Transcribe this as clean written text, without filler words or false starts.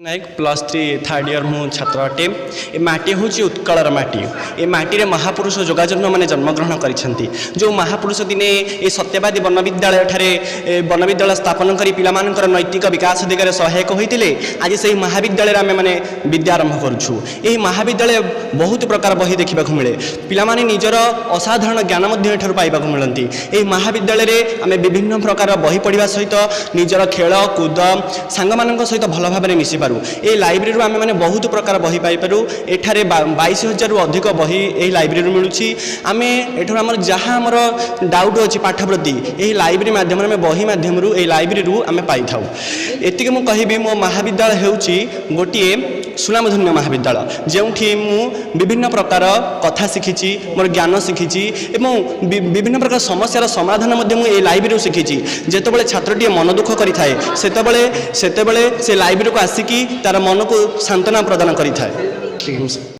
नायक +3 third year मु छात्र अटे। ए माटी हूँ उत्कलर माटी। ए माटी महापुरुष जोगाजन्म मैंने जन्मग्रहण करिसेंती। जो महापुरुष दिने ए सत्यवादी वनविद्यालय ठारे वनविद्यालय स्थापन करी पिलामानकर नैतिक विकास दिगरे सहायक होइतिले आज से महाविद्यालय आमे माने विद्या आरंभ करूछु। एही महाविद्यालय बहुत प्रकार बही देखा मिले। पिलामाने निजर असाधारण ज्ञान मध्य एठारु पाइबाकु मिलंती। एही महाविद्यालय रे आमे विभिन्न प्रकार बही पढ़िबा सहित निजर खेल कूद सांग मानक सहित भल भाव में मिसी पारू। ए लाइब्रेरी आम मैंने बहुत प्रकार बही पाइपर। एठारे 22,000 रु अधिक बही ए लाइब्रेरी मिलूँ। आम एठार आम जहाँ आमर डाउट अच्छी पाठ प्रति यही लाइब्रेरी मध्यम बही मध्यम लाइब्रेरी आम पाई था। एतिक मु कहबी मो महाविद्यालय होउची गोटे सुनामधन्य महाविद्यालय जो विभिन्न प्रकार कथा शिखी मोर ज्ञान शिखी एवं विभिन्न प्रकार समस्यार समाधान मुझे लाइब्रेरी शिखी। जितेबाला छात्रटी मन दुख करें से लाइब्रेरी को आसिकी तार मन को सांत्वना प्रदान करें।